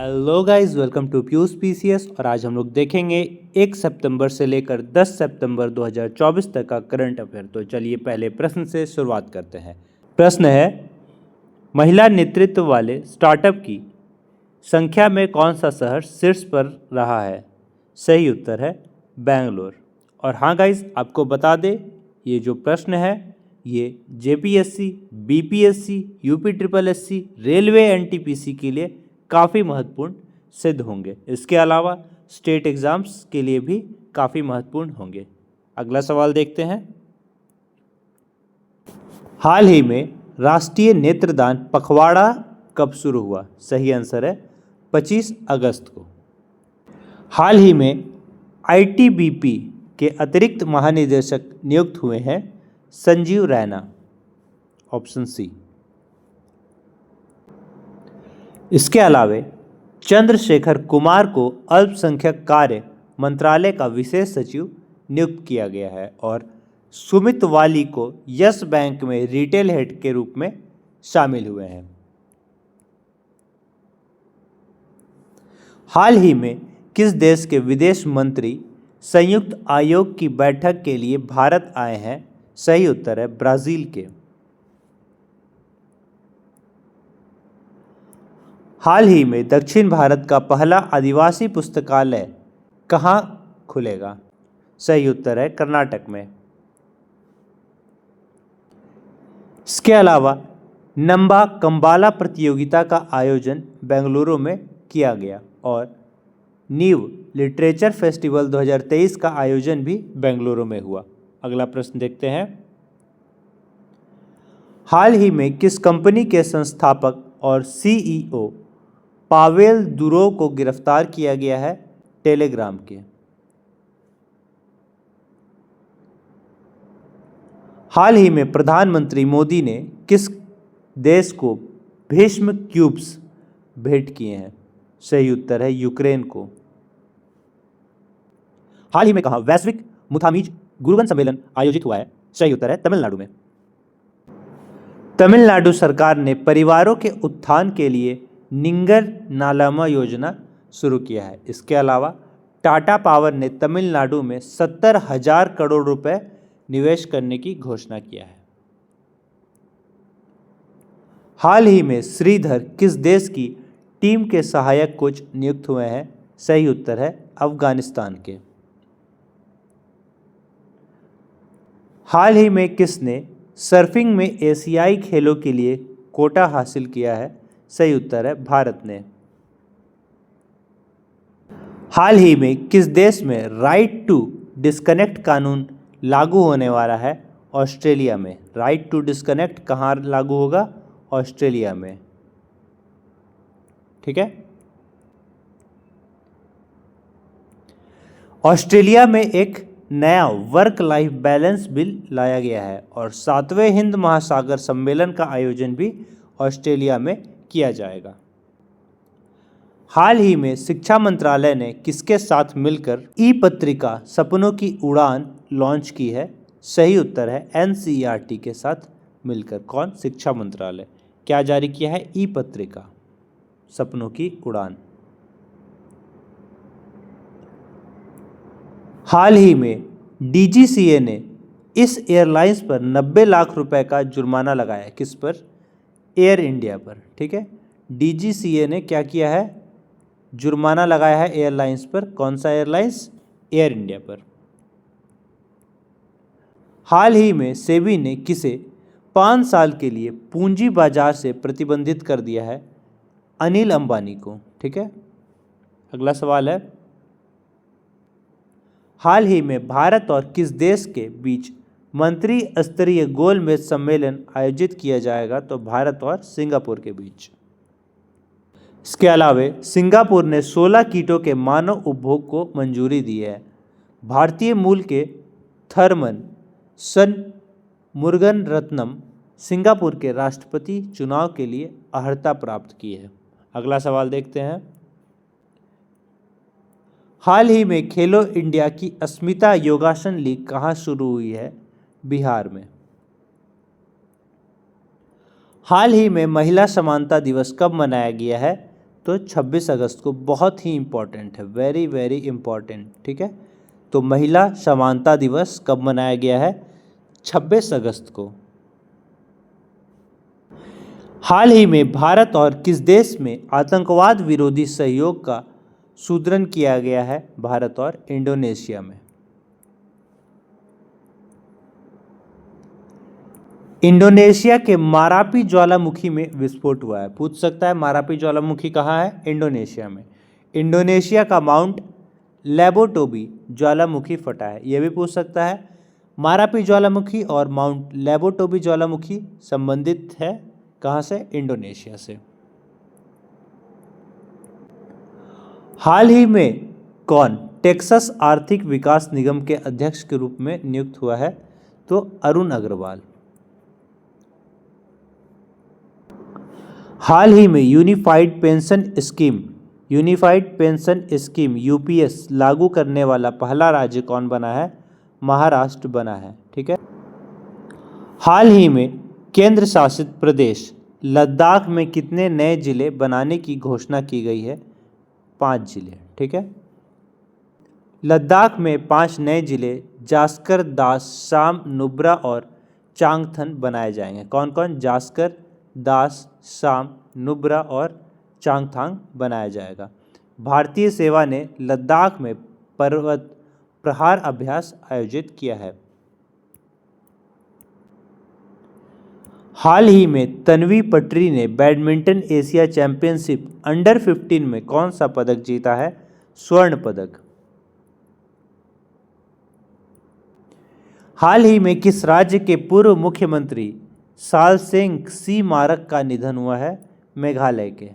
Hello guys, welcome to Piyush PCS. और आज हम लोग देखेंगे 1 सितंबर से लेकर 10 सितंबर 2024 तक का करंट अफेयर। तो चलिए पहले प्रश्न से शुरुआत करते हैं। प्रश्न है, महिला नेतृत्व वाले स्टार्टअप की संख्या में कौन सा शहर शीर्ष पर रहा है? सही उत्तर है बेंगलोर। और हाँ गाइस, आपको बता दें ये जो प्रश्न है ये JPSC, BPSC, UP triple SC, railway NTPC के लिए काफ़ी महत्वपूर्ण सिद्ध होंगे। इसके अलावा स्टेट एग्ज़ाम्स के लिए भी काफ़ी महत्वपूर्ण होंगे। अगला सवाल देखते हैं। हाल ही में राष्ट्रीय नेत्रदान पखवाड़ा कब शुरू हुआ? सही आंसर है 25 अगस्त को। हाल ही में आईटीबीपी के अतिरिक्त महानिदेशक नियुक्त हुए हैं संजीव रैना। Option C. इसके अलावा चंद्रशेखर कुमार को अल्पसंख्यक कार्य मंत्रालय का विशेष सचिव नियुक्त किया गया है और सुमित वाली को यस बैंक में रिटेल हेड के रूप में शामिल हुए हैं। हाल ही में किस देश के विदेश मंत्री संयुक्त आयोग की बैठक के लिए भारत आए हैं? सही उत्तर है ब्राजील के। हाल ही में दक्षिण भारत का पहला आदिवासी पुस्तकालय कहाँ खुलेगा? सही उत्तर है कर्नाटक में। इसके अलावा नंबा कंबाला प्रतियोगिता का आयोजन बेंगलुरु में किया गया और नीव लिटरेचर फेस्टिवल 2023 का आयोजन भी बेंगलुरु में हुआ। अगला प्रश्न देखते हैं। हाल ही में किस कंपनी के संस्थापक और सीईओ पावेल दुरोव को गिरफ्तार किया गया है? टेलीग्राम के। हाल ही में प्रधानमंत्री मोदी ने किस देश को भीष्म क्यूब्स भेंट किए हैं? सही उत्तर है यूक्रेन को। हाल ही में कहाँ वैश्विक मुथामीज गुरुगन सम्मेलन आयोजित हुआ है? सही उत्तर है तमिलनाडु में। तमिलनाडु सरकार ने परिवारों के उत्थान के लिए निंगर नालामा योजना शुरू किया है। इसके अलावा टाटा पावर ने तमिलनाडु में 70,000 करोड़ रुपए निवेश करने की घोषणा किया है। हाल ही में श्रीधर किस देश की टीम के सहायक कोच नियुक्त हुए हैं? सही उत्तर है अफगानिस्तान के। हाल ही में किसने सर्फिंग में एशियाई खेलों के लिए कोटा हासिल किया है? सही उत्तर है भारत ने। हाल ही में किस देश में राइट टू डिस्कनेक्ट कानून लागू होने वाला है? ऑस्ट्रेलिया में। राइट टू डिस्कनेक्ट कहाँ लागू होगा? ऑस्ट्रेलिया में। ठीक है। ऑस्ट्रेलिया में एक नया वर्क लाइफ बैलेंस बिल लाया गया है और 7वें हिंद महासागर सम्मेलन का आयोजन भी ऑस्ट्रेलिया में किया जाएगा। हाल ही में शिक्षा मंत्रालय ने किसके साथ मिलकर ई पत्रिका सपनों की उड़ान लॉन्च की है? सही उत्तर है एनसीईआरटी के साथ मिलकर। कौन? शिक्षा मंत्रालय। क्या जारी किया है? ई पत्रिका सपनों की उड़ान। हाल ही में डीजीसीए ने इस एयरलाइंस पर 90 लाख रुपए का जुर्माना लगाया। किस पर? एयर इंडिया पर। ठीक है। डीजीसीए ने क्या किया है? जुर्माना लगाया है एयरलाइंस पर। कौन सा एयरलाइंस? एयर इंडिया पर। हाल ही में सेबी ने किसे 5 साल के लिए पूंजी बाजार से प्रतिबंधित कर दिया है? अनिल अंबानी को। ठीक है। अगला सवाल है, हाल ही में भारत और किस देश के बीच मंत्री स्तरीय गोलमेज सम्मेलन आयोजित किया जाएगा? तो भारत और सिंगापुर के बीच। इसके अलावा सिंगापुर ने 16 कीटों के मानव उपभोग को मंजूरी दी है। भारतीय मूल के थर्मन शनमुगरत्नम सिंगापुर के राष्ट्रपति चुनाव के लिए अर्हता प्राप्त की है। अगला सवाल देखते हैं। हाल ही में खेलो इंडिया की अस्मिता योगासन लीग कहाँ शुरू हुई है? बिहार में। हाल ही में महिला समानता दिवस कब मनाया गया है? तो 26 अगस्त को, बहुत ही इम्पॉर्टेंट है, वेरी वेरी इम्पॉर्टेंट, ठीक है। तो महिला समानता दिवस कब मनाया गया है? 26 अगस्त को। हाल ही में भारत और किस देश में आतंकवाद विरोधी सहयोग का सुदृढ़ किया गया है? भारत और इंडोनेशिया में। इंडोनेशिया के मारापी ज्वालामुखी में विस्फोट हुआ है। पूछ सकता है मारापी ज्वालामुखी कहाँ है? इंडोनेशिया में। इंडोनेशिया का माउंट लेबोटोबी ज्वालामुखी फटा है, यह भी पूछ सकता है। मारापी ज्वालामुखी और माउंट लेबोटोबी ज्वालामुखी संबंधित है कहाँ से? इंडोनेशिया से। हाल ही में कौन टेक्सास आर्थिक विकास निगम के अध्यक्ष के रूप में नियुक्त हुआ है? तो अरुण अग्रवाल। हाल ही में यूनिफाइड पेंशन स्कीम यूपीएस लागू करने वाला पहला राज्य कौन बना है? महाराष्ट्र बना है, ठीक है। हाल ही में केंद्र शासित प्रदेश लद्दाख में कितने नए जिले बनाने की घोषणा की गई है? 5 जिले, ठीक है। लद्दाख में 5 नए जिले जास्कर, दास, साम, नुब्रा और चांगथन बनाए जाएंगे। कौन कौन? जास्कर, दास, साम, नुब्रा और चांगथांग बनाया जाएगा। भारतीय सेवा ने लद्दाख में पर्वत प्रहार अभ्यास आयोजित किया है। हाल ही में तन्वी पटरी ने बैडमिंटन एशिया चैंपियनशिप अंडर 15 में कौन सा पदक जीता है? स्वर्ण पदक। हाल ही में किस राज्य के पूर्व मुख्यमंत्री सालसेंग सी मारक का निधन हुआ है? मेघालय के।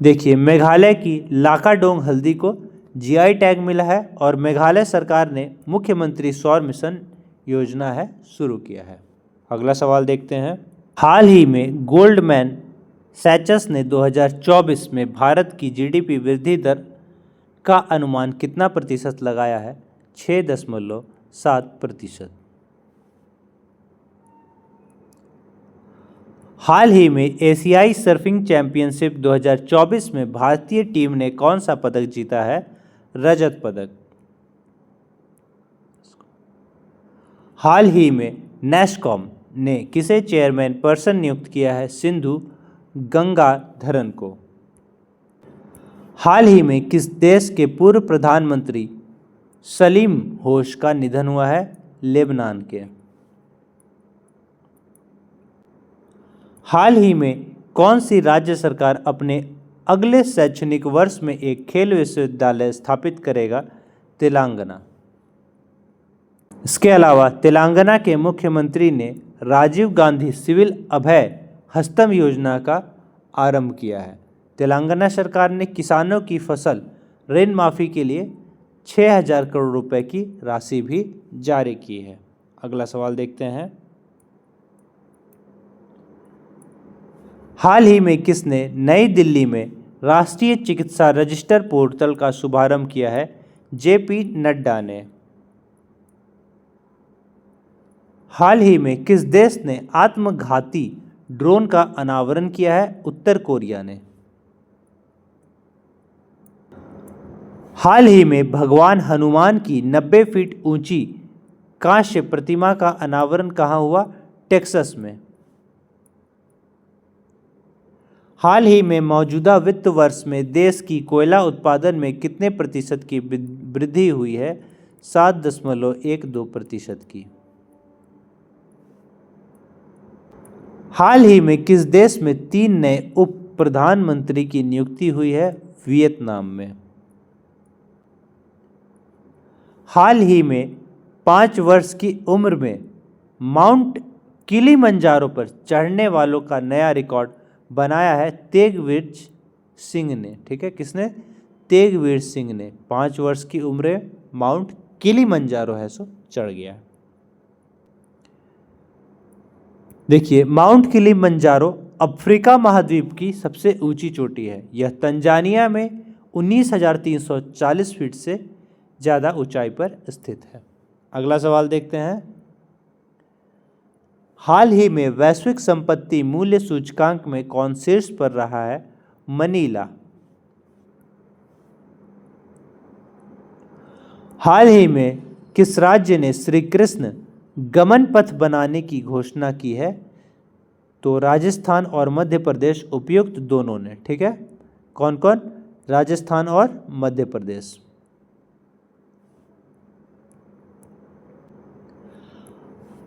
देखिए, मेघालय की लाकाडोंग हल्दी को जीआई टैग मिला है और मेघालय सरकार ने मुख्यमंत्री सौर मिशन योजना है शुरू किया है। अगला सवाल देखते हैं। हाल ही में गोल्डमैन सैचस ने 2024 में भारत की जीडीपी वृद्धि दर का अनुमान कितना प्रतिशत लगाया है? 6.7%। हाल ही में एशियाई सर्फिंग चैंपियनशिप 2024 में भारतीय टीम ने कौन सा पदक जीता है? रजत पदक। हाल ही में नेस्कॉम ने किसे चेयरमैन पर्सन नियुक्त किया है? सिंधु गंगाधरन को। हाल ही में किस देश के पूर्व प्रधानमंत्री सलीम होश का निधन हुआ है? लेबनान के। हाल ही में कौन सी राज्य सरकार अपने अगले शैक्षणिक वर्ष में एक खेल विश्वविद्यालय स्थापित करेगा? तेलंगाना। इसके अलावा तेलंगाना के मुख्यमंत्री ने राजीव गांधी सिविल अभय हस्तम योजना का आरंभ किया है। तेलंगाना सरकार ने किसानों की फसल ऋण माफ़ी के लिए 6,000 करोड़ रुपए की राशि भी जारी की है। अगला सवाल देखते हैं। हाल ही में किसने नई दिल्ली में राष्ट्रीय चिकित्सा रजिस्टर पोर्टल का शुभारंभ किया है? जेपी नड्डा ने। हाल ही में किस देश ने आत्मघाती ड्रोन का अनावरण किया है? उत्तर कोरिया ने। हाल ही में भगवान हनुमान की 90 फीट ऊंची कांस्य प्रतिमा का अनावरण कहाँ हुआ? टेक्सास में। हाल ही में मौजूदा वित्त वर्ष में देश की कोयला उत्पादन में कितने प्रतिशत की वृद्धि हुई है? 7.12% की। हाल ही में किस देश में 3 नए उप प्रधानमंत्री की नियुक्ति हुई है? वियतनाम में। हाल ही में 5 वर्ष की उम्र में माउंट किलिमंजारो पर चढ़ने वालों का नया रिकॉर्ड बनाया है तेगवीर सिंह ने, ठीक है। किसने? तेगवीर सिंह ने 5 वर्ष की उम्र माउंट किलिमंजारो है सो चढ़ गया। देखिए, माउंट किलिमंजारो अफ्रीका महाद्वीप की सबसे ऊंची चोटी है। यह तंजानिया में 19,340 फीट से ज़्यादा ऊंचाई पर स्थित है। अगला सवाल देखते हैं। हाल ही में वैश्विक संपत्ति मूल्य सूचकांक में कौन शीर्ष पर रहा है? मनीला। हाल ही में किस राज्य ने श्री कृष्ण गमन पथ बनाने की घोषणा की है? तो राजस्थान और मध्य प्रदेश, उपयुक्त दोनों ने। ठीक है, कौन कौन? राजस्थान और मध्य प्रदेश।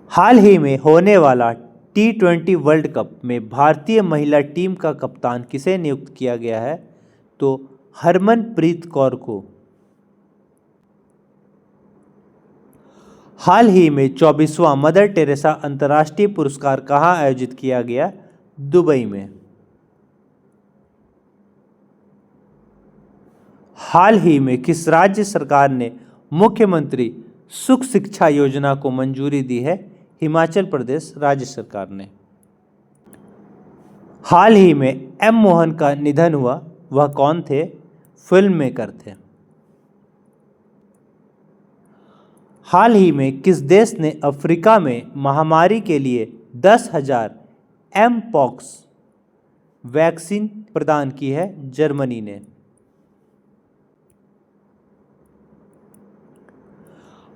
हाल ही में होने वाला T20 वर्ल्ड कप में भारतीय महिला टीम का कप्तान किसे नियुक्त किया गया है? तो हरमनप्रीत कौर को। हाल ही में 24वां मदर टेरेसा अंतर्राष्ट्रीय पुरस्कार कहाँ आयोजित किया गया? दुबई में। हाल ही में किस राज्य सरकार ने मुख्यमंत्री सुख शिक्षा योजना को मंजूरी दी है? हिमाचल प्रदेश राज्य सरकार ने। हाल ही में एम मोहन का निधन हुआ, वह कौन थे? फिल्म मेकर थे। हाल ही में किस देश ने अफ्रीका में महामारी के लिए 10,000 एमपॉक्स वैक्सीन प्रदान की है? जर्मनी ने।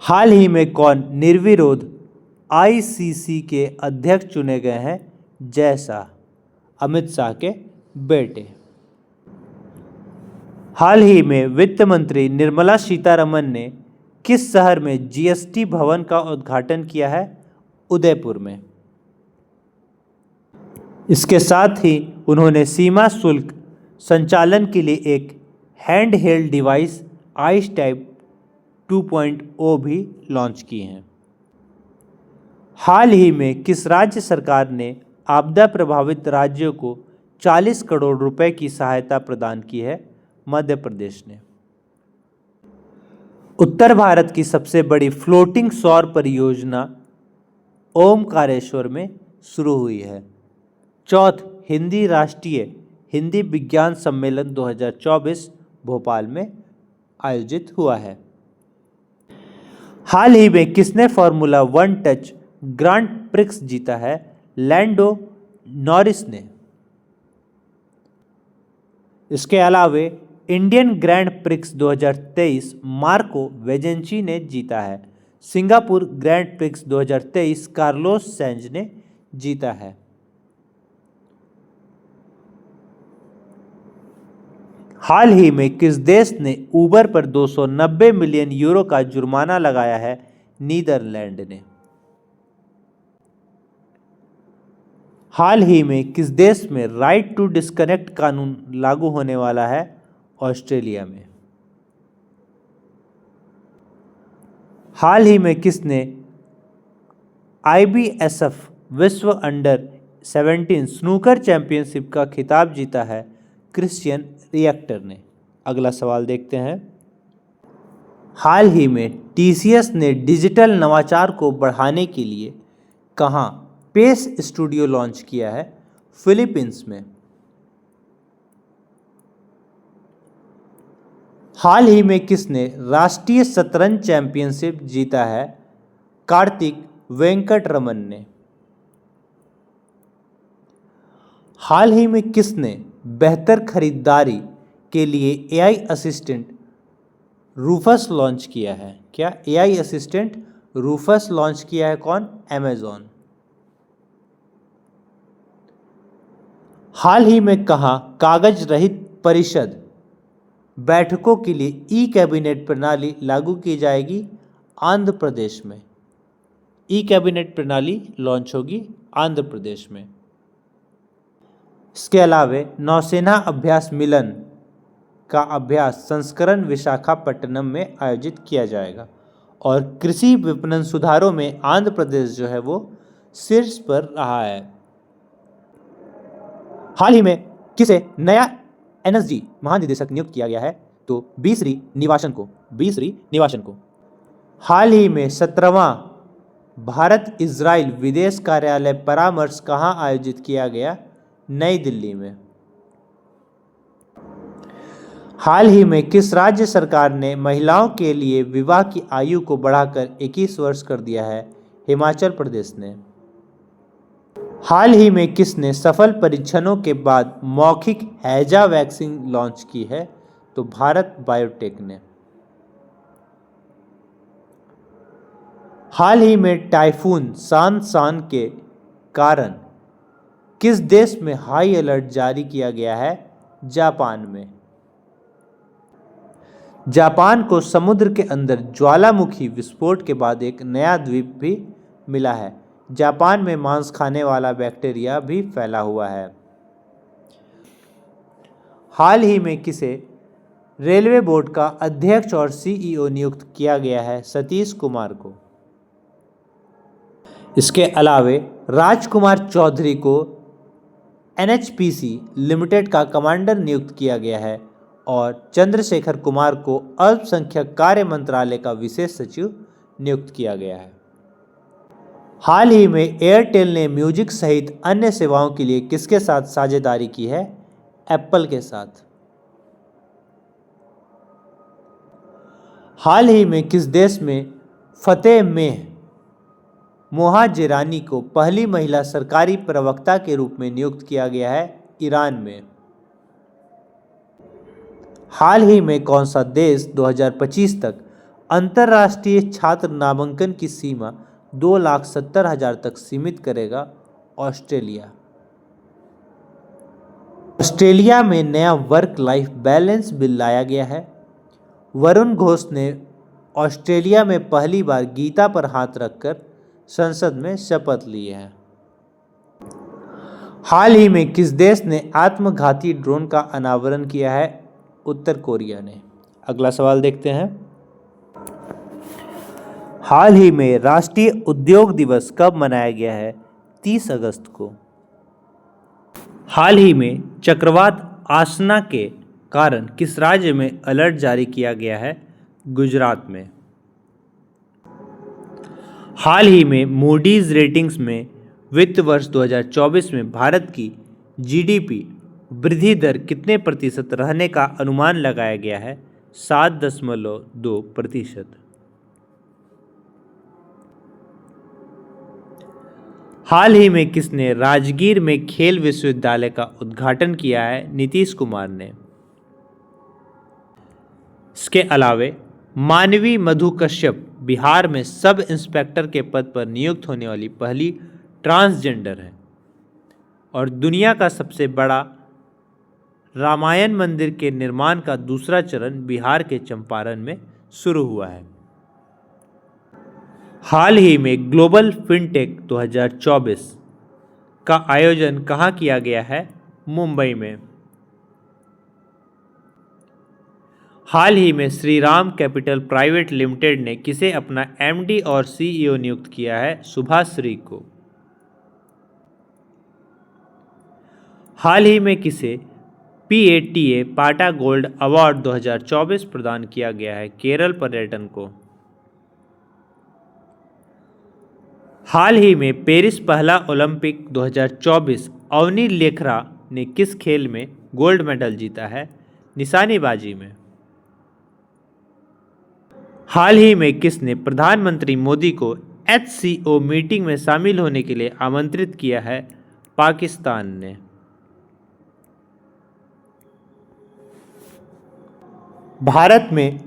हाल ही में कौन निर्विरोध आईसीसी के अध्यक्ष चुने गए हैं? जय शाह, अमित शाह के बेटे। हाल ही में वित्त मंत्री निर्मला सीतारमण ने किस शहर में जीएसटी भवन का उद्घाटन किया है? उदयपुर में। इसके साथ ही उन्होंने सीमा शुल्क संचालन के लिए एक hand held device ice type 2.0 भी लॉन्च की हैं। हाल ही में किस राज्य सरकार ने आपदा प्रभावित राज्यों को 40 करोड़ रुपए की सहायता प्रदान की है? मध्य प्रदेश ने। उत्तर भारत की सबसे बड़ी फ्लोटिंग सौर परियोजना ओमकारेश्वर में शुरू हुई है। चौथ हिंदी राष्ट्रीय हिंदी विज्ञान सम्मेलन 2024 भोपाल में आयोजित हुआ है। हाल ही में किसने फॉर्मूला 1 टच ग्रांड प्रिक्स जीता है? लैंडो नॉरिस ने। इसके अलावे इंडियन ग्रैंड प्रिक्स 2023 मार्को वेजेंची ने जीता है। Singapore grand prix 2023 Carlos Sainz ने जीता है। हाल ही में किस देश ने उबर पर 290 मिलियन यूरो का जुर्माना लगाया है? नीदरलैंड ने। हाल ही में किस देश में राइट टू डिस्कनेक्ट कानून लागू होने वाला है? ऑस्ट्रेलिया में। हाल ही में किसने IBSF विश्व अंडर 17 स्नूकर चैंपियनशिप का खिताब जीता है? क्रिश्चियन रिएक्टर ने। अगला सवाल देखते हैं। हाल ही में TCS ने डिजिटल नवाचार को बढ़ाने के लिए कहाँ पेस स्टूडियो लॉन्च किया है? फिलीपींस में। हाल ही में किसने राष्ट्रीय शतरंज चैंपियनशिप जीता है? कार्तिक वेंकटरमन ने। हाल ही में किसने बेहतर खरीदारी के लिए AI असिस्टेंट रूफस लॉन्च किया है? क्या AI असिस्टेंट रूफस लॉन्च किया है? कौन? Amazon। हाल ही में कहाँ कागज रहित परिषद बैठकों के लिए ई-कैबिनेट प्रणाली लागू की जाएगी? आंध्र प्रदेश में। ई-कैबिनेट प्रणाली लॉन्च होगी आंध्र प्रदेश में। इसके अलावे नौसेना अभ्यास मिलन का अभ्यास संस्करण विशाखापट्टनम में आयोजित किया जाएगा। और कृषि विपणन सुधारों में आंध्र प्रदेश जो है वो शीर्ष पर रहा है। हाल ही में किसे नया NSG महानिदेशक नियुक्त किया गया है? तो बी श्री निवासन को। हाल ही में 17वां भारत इजराइल विदेश कार्यालय परामर्श कहाँ आयोजित किया गया? नई दिल्ली में। हाल ही में किस राज्य सरकार ने महिलाओं के लिए विवाह की आयु को बढ़ाकर 21 वर्ष कर दिया है? हिमाचल प्रदेश ने। हाल ही में किसने सफल परीक्षणों के बाद मौखिक हैजा वैक्सीन लॉन्च की है? तो भारत बायोटेक ने। हाल ही में टाइफून सांसान के कारण किस देश में हाई अलर्ट जारी किया गया है? जापान में। जापान को समुद्र के अंदर ज्वालामुखी विस्फोट के बाद एक नया द्वीप भी मिला है। जापान में मांस खाने वाला बैक्टीरिया भी फैला हुआ है। हाल ही में किसे रेलवे बोर्ड का अध्यक्ष और सीईओ नियुक्त किया गया है? सतीश कुमार को। इसके अलावे राजकुमार चौधरी को एनएचपीसी लिमिटेड का कमांडर नियुक्त किया गया है और चंद्रशेखर कुमार को अल्पसंख्यक कार्य मंत्रालय का विशेष सचिव नियुक्त किया गया है। हाल ही में एयरटेल ने म्यूजिक सहित अन्य सेवाओं के लिए किसके साथ साझेदारी की है? एप्पल के साथ। हाल ही में किस देश में फतेह मेह मोहाजेरानी को पहली महिला सरकारी प्रवक्ता के रूप में नियुक्त किया गया है? ईरान में। हाल ही में कौन सा देश 2025 तक अंतर्राष्ट्रीय छात्र नामांकन की सीमा 2,70,000 तक सीमित करेगा? ऑस्ट्रेलिया। ऑस्ट्रेलिया में नया वर्क लाइफ बैलेंस बिल लाया गया है। वरुण घोष ने ऑस्ट्रेलिया में पहली बार गीता पर हाथ रखकर संसद में शपथ ली है। हाल ही में किस देश ने आत्मघाती ड्रोन का अनावरण किया है? उत्तर कोरिया ने। अगला सवाल देखते हैं। हाल ही में राष्ट्रीय उद्योग दिवस कब मनाया गया है? 30 अगस्त को। हाल ही में चक्रवात आसना के कारण किस राज्य में अलर्ट जारी किया गया है? गुजरात में। हाल ही में मूडीज रेटिंग्स में वित्त वर्ष 2024 में भारत की जीडीपी वृद्धि दर कितने प्रतिशत रहने का अनुमान लगाया गया है? 7.2%। हाल ही में किसने राजगीर में खेल विश्वविद्यालय का उद्घाटन किया है? नीतीश कुमार ने। इसके अलावे मानवी मधु कश्यप बिहार में सब इंस्पेक्टर के पद पर नियुक्त होने वाली पहली ट्रांसजेंडर है और दुनिया का सबसे बड़ा रामायण मंदिर के निर्माण का दूसरा चरण बिहार के चंपारण में शुरू हुआ है। हाल ही में ग्लोबल फिनटेक 2024 का आयोजन कहाँ किया गया है? मुंबई में। हाल ही में श्रीराम कैपिटल प्राइवेट लिमिटेड ने किसे अपना एमडी और सीईओ नियुक्त किया है? सुभाश्री को। हाल ही में किसे पीएटीए पाटा गोल्ड अवार्ड 2024 प्रदान किया गया है? केरल पर्यटन को। हाल ही में पेरिस पहला ओलंपिक 2024 अवनी लेखरा ने किस खेल में गोल्ड मेडल जीता है? निशानेबाजी में। हाल ही में किसने प्रधानमंत्री मोदी को एचसीओ मीटिंग में शामिल होने के लिए आमंत्रित किया है? पाकिस्तान ने। भारत में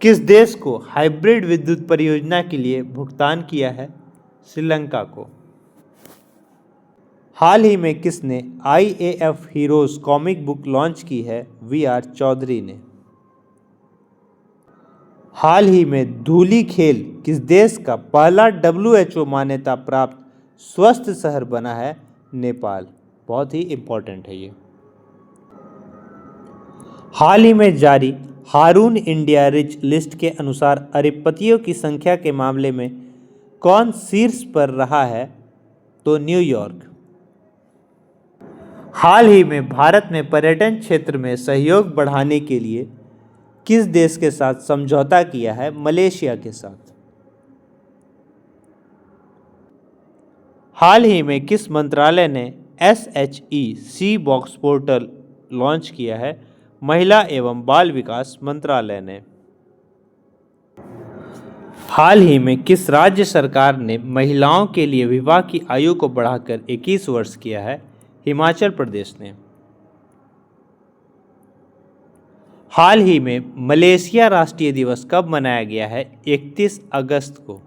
किस देश को हाइब्रिड विद्युत परियोजना के लिए भुगतान किया है? श्रीलंका को। हाल ही में किसने IAF heroes comic book launch की है? VR चौधरी ने। हाल ही में धूली खेल किस देश का पहला WHO मान्यता प्राप्त स्वस्थ शहर बना है? नेपाल। बहुत ही इम्पोर्टेंट है ये। हाल ही में जारी हारून इंडिया रिच लिस्ट के अनुसार अरबपतियों की संख्या के मामले में कौन शीर्ष पर रहा है? तो न्यूयॉर्क। हाल ही में भारत ने पर्यटन क्षेत्र में सहयोग बढ़ाने के लिए किस देश के साथ समझौता किया है? मलेशिया के साथ। हाल ही में किस मंत्रालय ने SHE बॉक्स पोर्टल लॉन्च किया है? महिला एवं बाल विकास मंत्रालय ने। हाल ही में किस राज्य सरकार ने महिलाओं के लिए विवाह की आयु को बढ़ाकर 21 वर्ष किया है? हिमाचल प्रदेश ने। हाल ही में मलेशिया राष्ट्रीय दिवस कब मनाया गया है? 31 अगस्त को।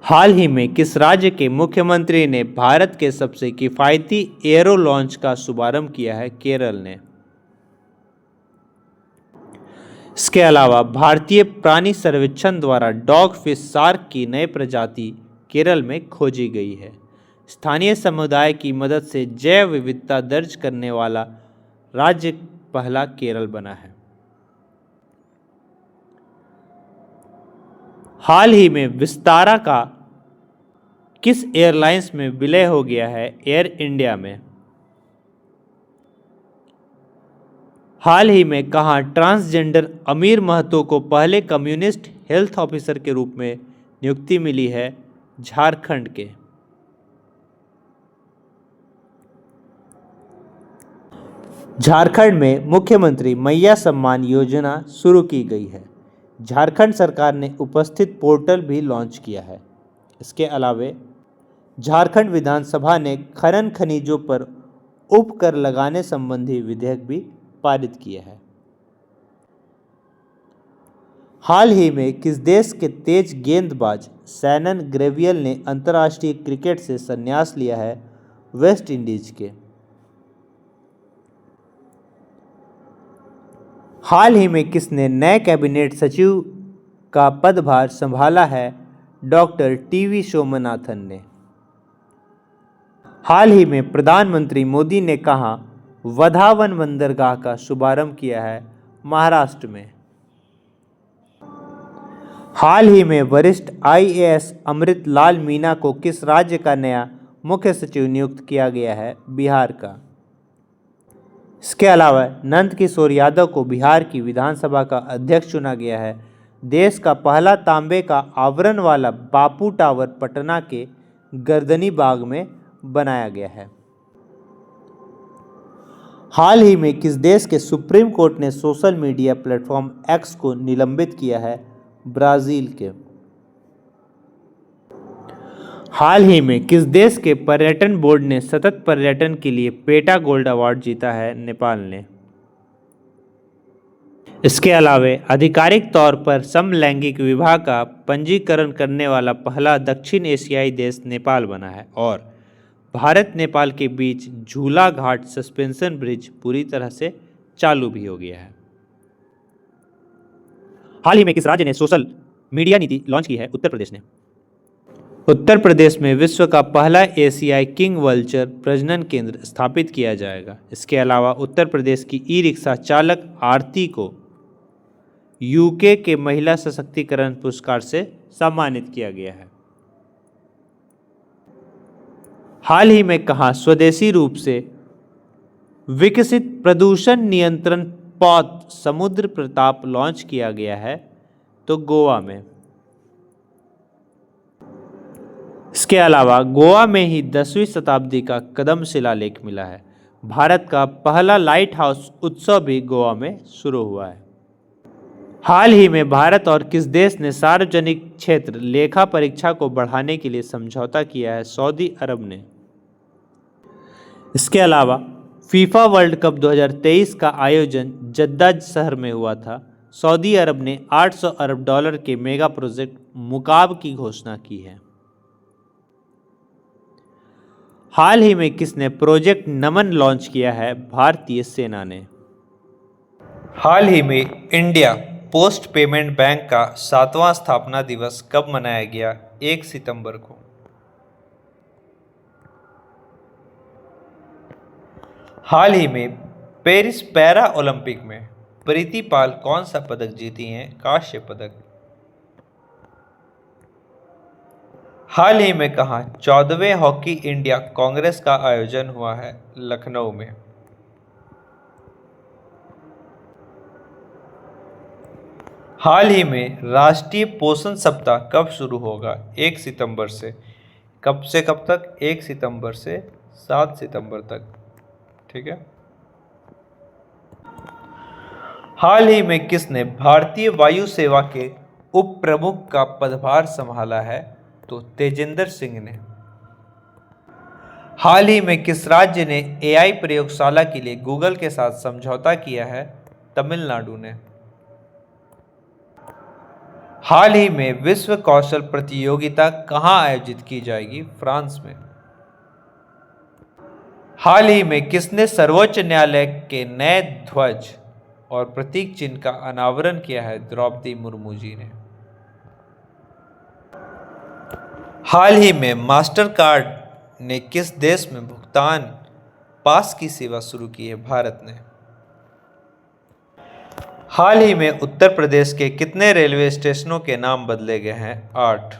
हाल ही में किस राज्य के मुख्यमंत्री ने भारत के सबसे किफायती एयरो लॉन्च का शुभारंभ किया है? केरल ने। इसके अलावा भारतीय प्राणी सर्वेक्षण द्वारा डॉग फिश शार्क की नई प्रजाति केरल में खोजी गई है। स्थानीय समुदाय की मदद से जैव विविधता दर्ज करने वाला राज्य पहला केरल बना है। हाल ही में विस्तारा का किस एयरलाइंस में विलय हो गया है? एयर इंडिया में। हाल ही में कहाँ ट्रांसजेंडर अमीर महतो को पहले कम्युनिस्ट हेल्थ ऑफिसर के रूप में नियुक्ति मिली है? झारखंड के। झारखंड में मुख्यमंत्री मैया सम्मान योजना शुरू की गई है। झारखंड सरकार ने उपस्थित पोर्टल भी लॉन्च किया है। इसके अलावे झारखंड विधानसभा ने खनन खनिजों पर उपकर लगाने संबंधी विधेयक भी पारित किया है। हाल ही में किस देश के तेज गेंदबाज सैनन ग्रेवियल ने अंतर्राष्ट्रीय क्रिकेट से संन्यास लिया है? वेस्ट इंडीज के। हाल ही में किसने नए कैबिनेट सचिव का पदभार संभाला है? डॉक्टर टीवी सोमनाथन ने। हाल ही में प्रधानमंत्री मोदी ने कहाँ वधावन बंदरगाह का शुभारंभ किया है? महाराष्ट्र में। हाल ही में वरिष्ठ आईएएस अमृत लाल मीणा को किस राज्य का नया मुख्य सचिव नियुक्त किया गया है? बिहार का। इसके अलावा नंद किशोर यादव को बिहार की विधानसभा का अध्यक्ष चुना गया है। देश का पहला तांबे का आवरण वाला बापू टावर पटना के गर्दनी बाग में बनाया गया है। हाल ही में किस देश के सुप्रीम कोर्ट ने सोशल मीडिया प्लेटफॉर्म एक्स को निलंबित किया है? ब्राजील के। हाल ही में किस देश के पर्यटन बोर्ड ने सतत पर्यटन के लिए पेटा गोल्ड अवार्ड जीता है? नेपाल ने। इसके अलावा आधिकारिक तौर पर समलैंगिक विवाह का पंजीकरण करने वाला पहला दक्षिण एशियाई देश नेपाल बना है और भारत नेपाल के बीच झूला घाट सस्पेंशन ब्रिज पूरी तरह से चालू भी हो गया है। हाल ही में किस राज्य ने सोशल मीडिया नीति लॉन्च की है? उत्तर प्रदेश ने। उत्तर प्रदेश में विश्व का पहला एशियाई किंग वल्चर प्रजनन केंद्र स्थापित किया जाएगा। इसके अलावा उत्तर प्रदेश की ई रिक्शा चालक आरती को यूके के महिला सशक्तिकरण पुरस्कार से सम्मानित किया गया है। हाल ही में कहाँ स्वदेशी रूप से विकसित प्रदूषण नियंत्रण पौध समुद्र प्रताप लॉन्च किया गया है? तो गोवा में। इसके अलावा गोवा में ही 10वीं शताब्दी का कदम शिलालेख मिला है। भारत का पहला लाइट हाउस उत्सव भी गोवा में शुरू हुआ है। हाल ही में भारत और किस देश ने सार्वजनिक क्षेत्र लेखा परीक्षा को बढ़ाने के लिए समझौता किया है? सऊदी अरब ने। इसके अलावा फीफा वर्ल्ड कप 2023 का आयोजन जद्दा शहर में हुआ था। सऊदी अरब ने $800 अरब के मेगा प्रोजेक्ट मुकाब की घोषणा की है। हाल ही में किसने प्रोजेक्ट नमन लॉन्च किया है? भारतीय सेना ने। हाल ही में इंडिया पोस्ट पेमेंट बैंक का 7वां स्थापना दिवस कब मनाया गया? 1 सितंबर को। हाल ही में पेरिस पैरा ओलंपिक में प्रीति पाल कौन सा पदक जीती हैं? कांस्य पदक। हाल ही में कहाँ 14वें हॉकी इंडिया कांग्रेस का आयोजन हुआ है? लखनऊ में। हाल ही में राष्ट्रीय पोषण सप्ताह कब शुरू होगा? 1 सितंबर से। कब से कब तक? 1 सितंबर से 7 सितंबर तक। ठीक है। हाल ही में किसने भारतीय वायु सेवा के उप प्रमुख का पदभार संभाला है? तो तेजिंदर सिंह ने। हाल ही में किस राज्य ने एआई प्रयोगशाला के लिए गूगल के साथ समझौता किया है? तमिलनाडु ने। हाल ही में विश्व कौशल प्रतियोगिता कहाँ आयोजित की जाएगी? फ्रांस में। हाल ही में किसने सर्वोच्च न्यायालय के नए ध्वज और प्रतीक चिन्ह का अनावरण किया है? द्रौपदी मुर्मू जी ने। हाल ही में मास्टर कार्ड ने किस देश में भुगतान पास की सेवा शुरू की है? भारत ने। हाल ही में उत्तर प्रदेश के कितने रेलवे स्टेशनों के नाम बदले गए हैं? 8।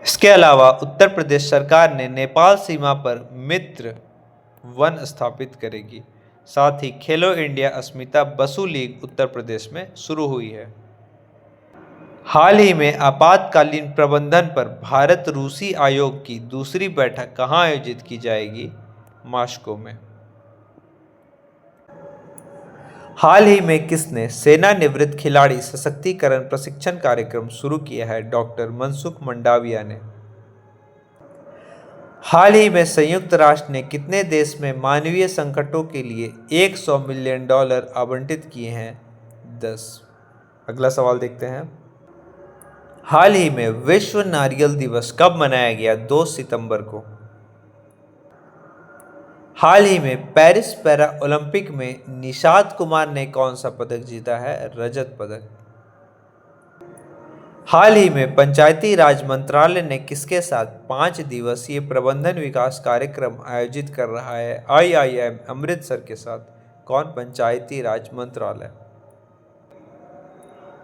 इसके अलावा उत्तर प्रदेश सरकार ने नेपाल सीमा पर मित्र वन स्थापित करेगी। साथ ही खेलो इंडिया अस्मिता बसु लीग उत्तर प्रदेश में शुरू हुई है। हाल ही में आपातकालीन प्रबंधन पर भारत रूसी आयोग की दूसरी बैठक कहाँ आयोजित की जाएगी? मास्को में। हाल ही में किसने सेवानिवृत्त खिलाड़ी सशक्तिकरण प्रशिक्षण कार्यक्रम शुरू किया है? डॉक्टर मनसुख मंडाविया ने। हाल ही में संयुक्त राष्ट्र ने कितने देश में मानवीय संकटों के लिए $100 मिलियन आवंटित किए हैं? 10। अगला सवाल देखते हैं। हाल ही में विश्व नारियल दिवस कब मनाया गया? 2 सितंबर को। हाल ही में पेरिस पैरा ओलंपिक में निषाद कुमार ने कौन सा पदक जीता है? रजत पदक। हाल ही में पंचायती राज मंत्रालय ने किसके साथ 5 दिवसीय प्रबंधन विकास कार्यक्रम आयोजित कर रहा है? IIM अमृतसर के साथ। कौन? पंचायती राज मंत्रालय।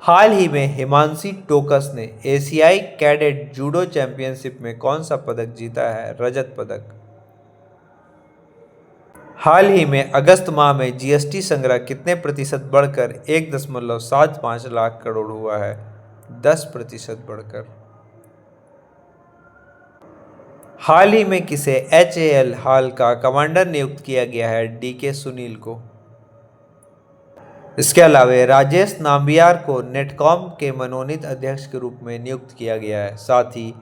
हाल ही में हिमांशी टोकस ने एशियाई कैडेट जूडो चैंपियनशिप में कौन सा पदक जीता है? रजत पदक। हाल ही में अगस्त माह में जीएसटी संग्रह कितने प्रतिशत बढ़कर 1.75 लाख करोड़ हुआ है? 10% बढ़कर। हाल ही में किसे HAL हाल का कमांडर नियुक्त किया गया है? DK सुनील को। इसके अलावा राजेश नाम्बियार को नेटकॉम के मनोनीत अध्यक्ष के रूप में नियुक्त किया गया है। साथ ही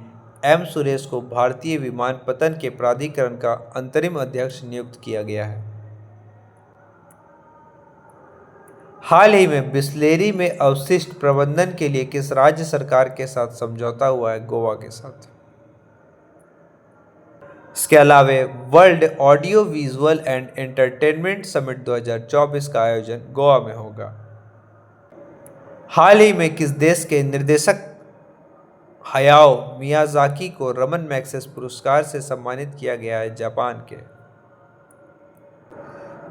M सुरेश को भारतीय विमानपत्तन के प्राधिकरण का अंतरिम अध्यक्ष नियुक्त किया गया है। हाल ही में बिस्लेरी में अवशिष्ट प्रबंधन के लिए किस राज्य सरकार के साथ समझौता हुआ है? गोवा के साथ। इसके अलावा world audio visual and entertainment summit 2024 का आयोजन गोवा में होगा। हाल ही में किस देश के निर्देशक हयाओ मियाजाकी को रमन मैग्सेसे पुरस्कार से सम्मानित किया गया है? जापान के।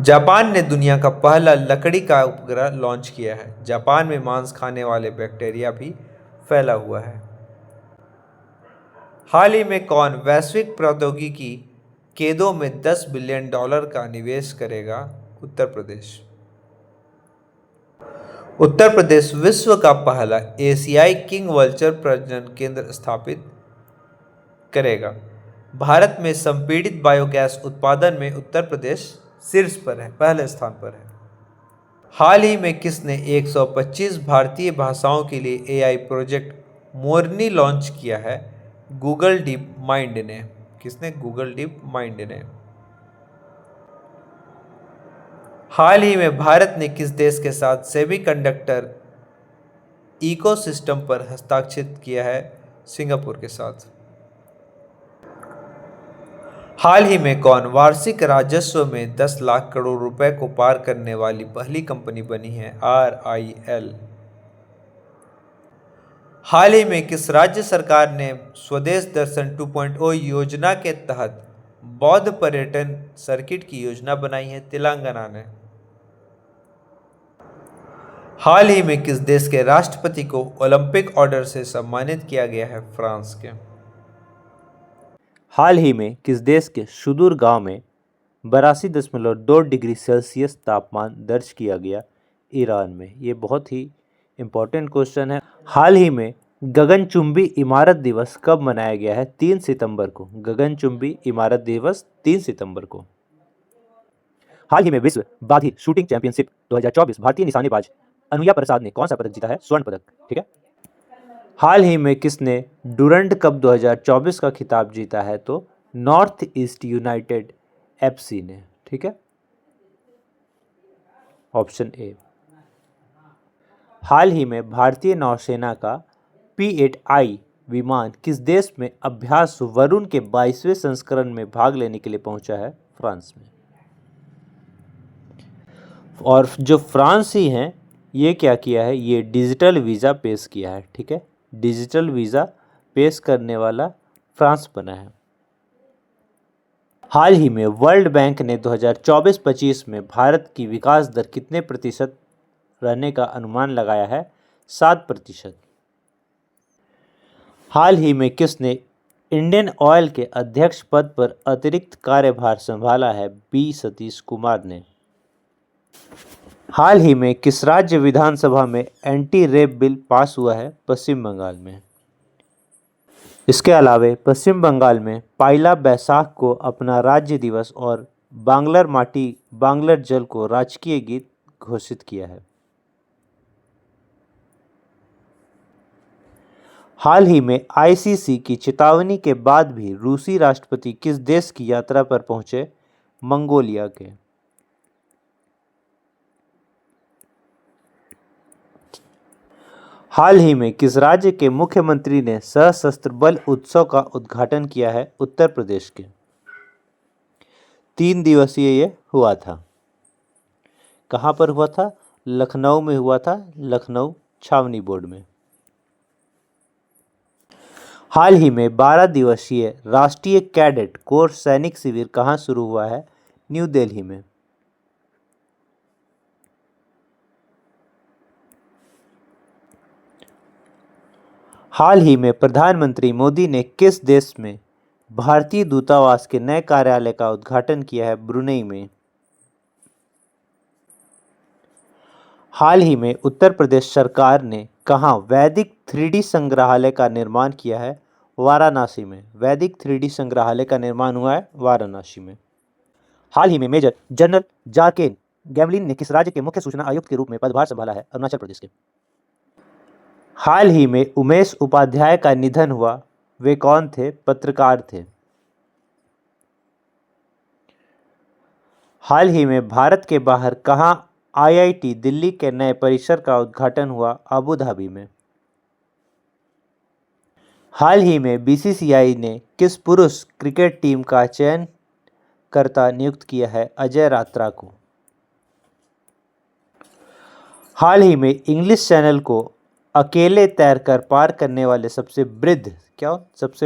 जापान ने दुनिया का पहला लकड़ी का उपग्रह लॉन्च किया है। जापान में मांस खाने वाले बैक्टीरिया भी फैला हुआ है। हाल ही में कौन वैश्विक प्रौद्योगिकी केंद्रों में $10 बिलियन का निवेश करेगा? उत्तर प्रदेश। उत्तर प्रदेश विश्व का पहला एशियाई किंग वल्चर प्रजनन केंद्र स्थापित करेगा। भारत में संपीड़ित बायोगैस उत्पादन में उत्तर प्रदेश शीर्ष पर है, पहले स्थान पर है। हाल ही में किसने 125 भारतीय भाषाओं के लिए AI प्रोजेक्ट मोरनी लॉन्च किया है? गूगल डीप माइंड ने। किसने? गूगल डीप माइंड ने। हाल ही में भारत ने किस देश के साथ सेमीकंडक्टर इकोसिस्टम पर हस्ताक्षर किया है? सिंगापुर के साथ। हाल ही में कौन वार्षिक राजस्व में 10 लाख करोड़ रुपए को पार करने वाली पहली कंपनी बनी है? RIL। हाल ही में किस राज्य सरकार ने स्वदेश दर्शन 2.0 योजना के तहत बौद्ध पर्यटन सर्किट की योजना बनाई है? तेलंगाना ने। हाल ही में किस देश के राष्ट्रपति को ओलंपिक ऑर्डर से सम्मानित किया गया है? फ्रांस के। हाल ही में किस देश के सुदूर गांव में 82.2 डिग्री सेल्सियस तापमान दर्ज किया गया? ईरान में। ये बहुत ही इम्पोर्टेंट क्वेश्चन है। हाल ही में गगनचुंबी इमारत दिवस कब मनाया गया है? 3 सितंबर को। गगनचुंबी इमारत दिवस 3 सितंबर को। हाल ही में विश्व बाघी शूटिंग चैंपियनशिप 2024 भारतीय निशानेबाज अनुया प्रसाद ने कौन सा पदक जीता है? स्वर्ण पदक। ठीक है। हाल ही में किसने डुरंड कप 2024 का खिताब जीता है? तो नॉर्थ ईस्ट यूनाइटेड एफसी ने। ठीक है, ऑप्शन ए। हाल ही में भारतीय नौसेना का P-8I विमान किस देश में अभ्यास वरुण के 22वें संस्करण में भाग लेने के लिए पहुंचा है? फ्रांस में। और जो फ्रांसी हैं ये क्या किया है? ये डिजिटल वीज़ा पेश किया है। ठीक है, डिजिटल वीज़ा पेश करने वाला फ्रांस बना है। हाल ही में वर्ल्ड बैंक ने 2024-25 में भारत की विकास दर कितने प्रतिशत रहने का अनुमान लगाया है? 7%। हाल ही में किसने इंडियन ऑयल के अध्यक्ष पद पर अतिरिक्त कार्यभार संभाला है? बी सतीश कुमार ने। हाल ही में किस राज्य विधानसभा में एंटी रेप बिल पास हुआ है? पश्चिम बंगाल में। इसके अलावा पश्चिम बंगाल में पयला बैसाख को अपना राज्य दिवस और बांग्लर माटी बांग्लर जल को राजकीय गीत घोषित किया है। हाल ही में आईसीसी की चेतावनी के बाद भी रूसी राष्ट्रपति किस देश की यात्रा पर पहुंचे? मंगोलिया के। हाल ही में किस राज्य के मुख्यमंत्री ने सशस्त्र बल उत्सव का उद्घाटन किया है? उत्तर प्रदेश के। 3 दिवसीय ये हुआ था। कहाँ पर हुआ था? लखनऊ में हुआ था, लखनऊ छावनी बोर्ड में। हाल ही में 12 दिवसीय राष्ट्रीय कैडेट कोर सैनिक शिविर कहाँ शुरू हुआ है? न्यू दिल्ली में। हाल ही में प्रधानमंत्री मोदी ने किस देश में भारतीय दूतावास के नए कार्यालय का उद्घाटन किया है? ब्रुनेई में। हाल ही में उत्तर प्रदेश सरकार ने कहाँ वैदिक 3D संग्रहालय का निर्माण किया है? वाराणसी में। वैदिक 3D संग्रहालय का निर्माण हुआ है वाराणसी में। हाल ही में मेजर जनरल जारकेन गैमलिन ने किस राज्य के मुख्य सूचना आयुक्त के रूप में पदभार संभाला है? अरुणाचल प्रदेश के। हाल ही में उमेश उपाध्याय का निधन हुआ, वे कौन थे? पत्रकार थे। हाल ही में भारत के बाहर कहाँ आईआईटी दिल्ली के नए परिसर का उद्घाटन हुआ? अबू धाबी में। हाल ही में बीसीसीआई ने किस पुरुष क्रिकेट टीम का चयनकर्ता नियुक्त किया है? अजय रात्रा को। हाल ही में इंग्लिश चैनल को अकेले तैरकर पार करने वाले सबसे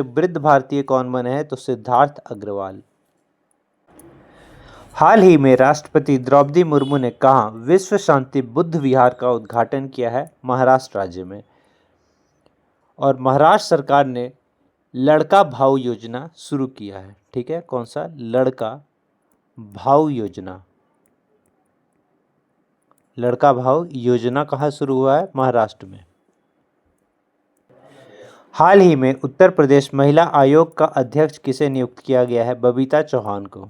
वृद्ध भारतीय कौन बने हैं? तो सिद्धार्थ अग्रवाल। हाल ही में राष्ट्रपति द्रौपदी मुर्मू ने कहाँ विश्व शांति बुद्ध विहार का उद्घाटन किया है? महाराष्ट्र राज्य में। और महाराष्ट्र सरकार ने लड़का भाऊ योजना शुरू किया है। ठीक है, कौन सा? लड़का भाऊ योजना। लड़का भाऊ योजना कहाँ शुरू हुआ है? महाराष्ट्र में। हाल ही में उत्तर प्रदेश महिला आयोग का अध्यक्ष किसे नियुक्त किया गया है? बबीता चौहान को।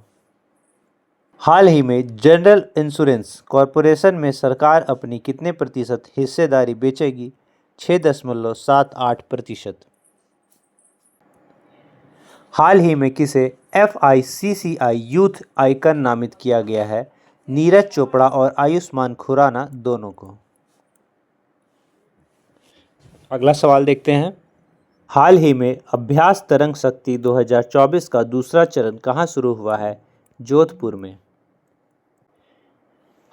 हाल ही में जनरल इंश्योरेंस कॉरपोरेशन में सरकार अपनी कितने प्रतिशत हिस्सेदारी बेचेगी? 6.78%। हाल ही में किसे FICCI यूथ आइकन नामित किया गया है? नीरज चोपड़ा और आयुष्मान खुराना दोनों को। अगला सवाल देखते हैं। हाल ही में अभ्यास तरंग शक्ति 2024 का दूसरा चरण कहाँ शुरू हुआ है? जोधपुर में।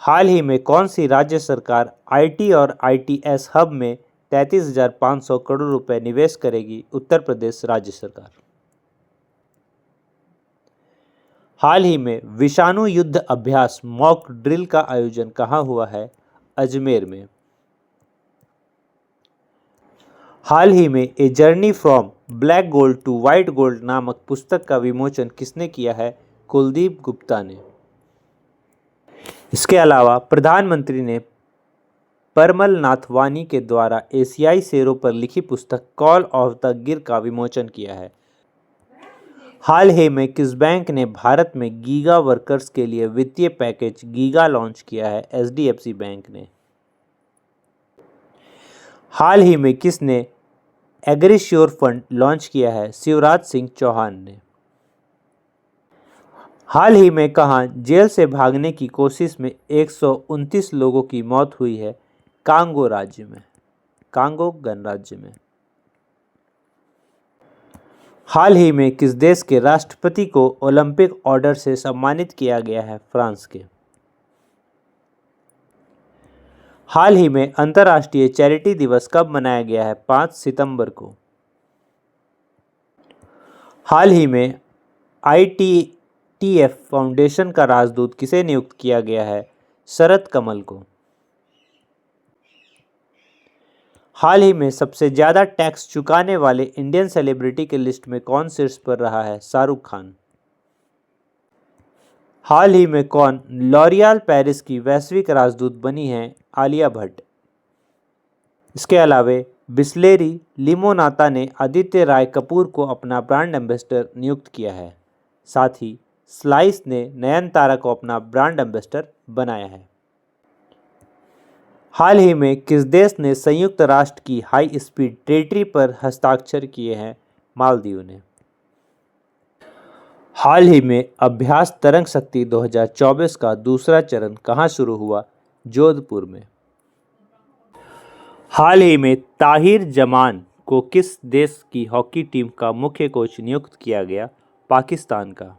हाल ही में कौन सी राज्य सरकार IT और ITS हब में 33,500 करोड़ रुपए निवेश करेगी? उत्तर प्रदेश राज्य सरकार। हाल ही में विषाणु युद्ध अभ्यास मॉक ड्रिल का आयोजन कहाँ हुआ है? अजमेर में। हाल ही में A journey from black gold to white gold नामक पुस्तक का विमोचन किसने किया है? कुलदीप गुप्ता ने। इसके अलावा प्रधानमंत्री ने परमल नाथवानी के द्वारा एशियाई शेरों पर लिखी पुस्तक कॉल ऑफ द गिर का विमोचन किया है। हाल ही में किस बैंक ने भारत में गीगा वर्कर्स के लिए वित्तीय पैकेज गीगा लॉन्च किया है? एचडीएफसी बैंक ने। हाल ही में किसने एग्रीश्योर फंड लॉन्च किया है? शिवराज सिंह चौहान ने। हाल ही में कहां जेल से भागने की कोशिश में 129 लोगों की मौत हुई है? कांगो राज्य में, कांगो गणराज्य में। हाल ही में किस देश के राष्ट्रपति को ओलंपिक ऑर्डर से सम्मानित किया गया है? फ्रांस के। हाल ही में अंतर्राष्ट्रीय चैरिटी दिवस कब मनाया गया है? 5 सितंबर को। हाल ही में आईटीटीएफ फाउंडेशन का राजदूत किसे नियुक्त किया गया है? शरद कमल को। हाल ही में सबसे ज़्यादा टैक्स चुकाने वाले इंडियन सेलिब्रिटी की लिस्ट में कौन शीर्ष पर रहा है? शाहरुख खान। हाल ही में कौन लॉरियल पेरिस की वैश्विक राजदूत बनी है? आलिया भट्ट। इसके अलावा बिस्लेरी लिमोनाता ने आदित्य राय कपूर को अपना ब्रांड एम्बेसडर नियुक्त किया है। साथ ही स्लाइस ने नयनतारा को अपना ब्रांड एम्बेसडर बनाया है। हाल ही में किस देश ने संयुक्त राष्ट्र की हाई स्पीड ट्रीटी पर हस्ताक्षर किए हैं? मालदीव ने। हाल ही में अभ्यास तरंग शक्ति 2024 का दूसरा चरण कहां शुरू हुआ? जोधपुर में। हाल ही में ताहिर जमान को किस देश की हॉकी टीम का मुख्य कोच नियुक्त किया गया? पाकिस्तान का।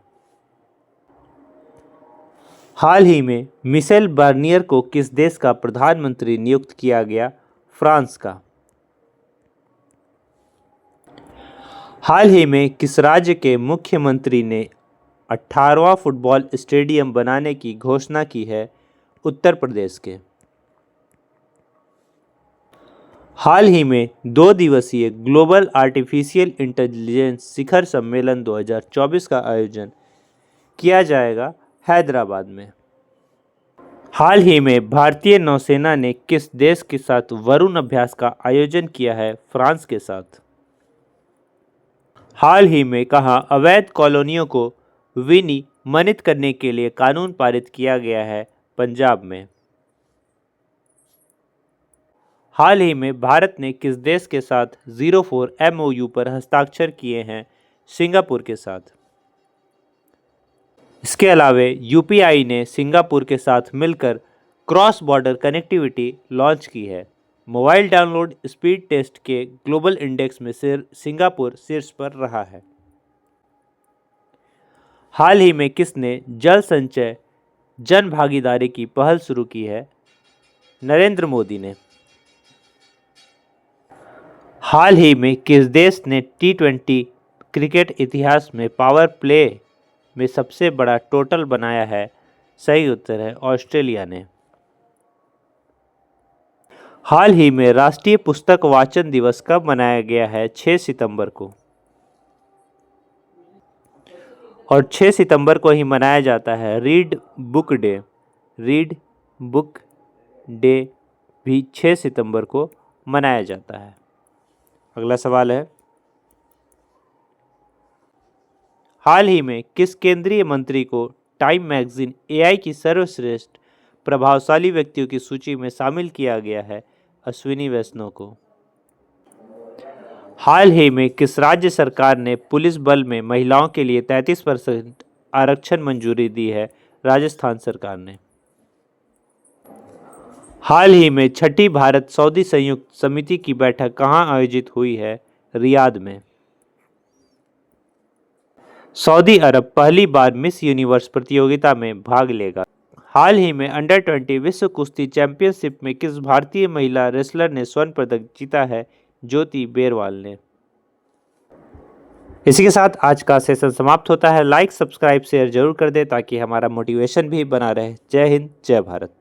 हाल ही में मिशेल बार्नियर को किस देश का प्रधानमंत्री नियुक्त किया गया? फ्रांस का। हाल ही में किस राज्य के मुख्यमंत्री ने 18वां फुटबॉल स्टेडियम बनाने की घोषणा की है? उत्तर प्रदेश के। हाल ही में 2 दिवसीय ग्लोबल आर्टिफिशियल इंटेलिजेंस शिखर सम्मेलन 2024 का आयोजन किया जाएगा हैदराबाद में। हाल ही में भारतीय नौसेना ने किस देश के साथ वरुण अभ्यास का आयोजन किया है? फ्रांस के साथ। हाल ही में कहां अवैध कॉलोनियों को विनियमित करने के लिए कानून पारित किया गया है? पंजाब में। हाल ही में भारत ने किस देश के साथ 04 MOU पर हस्ताक्षर किए हैं? सिंगापुर के साथ। इसके अलावा यूपीआई ने सिंगापुर के साथ मिलकर क्रॉस बॉर्डर कनेक्टिविटी लॉन्च की है। मोबाइल डाउनलोड स्पीड टेस्ट के ग्लोबल इंडेक्स में सिंगापुर शीर्ष पर रहा है। हाल ही में किसने जल संचय जन भागीदारी की पहल शुरू की है? नरेंद्र मोदी ने। हाल ही में किस देश ने T20 क्रिकेट इतिहास में पावर प्ले में सबसे बड़ा टोटल बनाया है? सही उत्तर है ऑस्ट्रेलिया ने। हाल ही में राष्ट्रीय पुस्तक वाचन दिवस कब मनाया गया है? 6 सितंबर को। और 6 सितंबर को ही मनाया जाता है read book day. Read book day भी 6 सितंबर को मनाया जाता है। अगला सवाल है, हाल ही में किस केंद्रीय मंत्री को टाइम मैगजीन AI की सर्वश्रेष्ठ प्रभावशाली व्यक्तियों की सूची में शामिल किया गया है? अश्विनी वैष्णव को। हाल ही में किस राज्य सरकार ने पुलिस बल में महिलाओं के लिए 33% आरक्षण मंजूरी दी है? राजस्थान सरकार ने। हाल ही में छठी भारत सऊदी संयुक्त समिति की बैठक कहां आयोजित हुई है? रियाद में। सऊदी अरब पहली बार मिस यूनिवर्स प्रतियोगिता में भाग लेगा। हाल ही में अंडर-20 विश्व कुश्ती चैंपियनशिप में किस भारतीय महिला रेसलर ने स्वर्ण पदक जीता है? ज्योति बेरवाल ने। इसी के साथ आज का सेशन समाप्त होता है। लाइक सब्सक्राइब शेयर जरूर कर दें ताकि हमारा मोटिवेशन भी बना रहे। जय हिंद, जय भारत।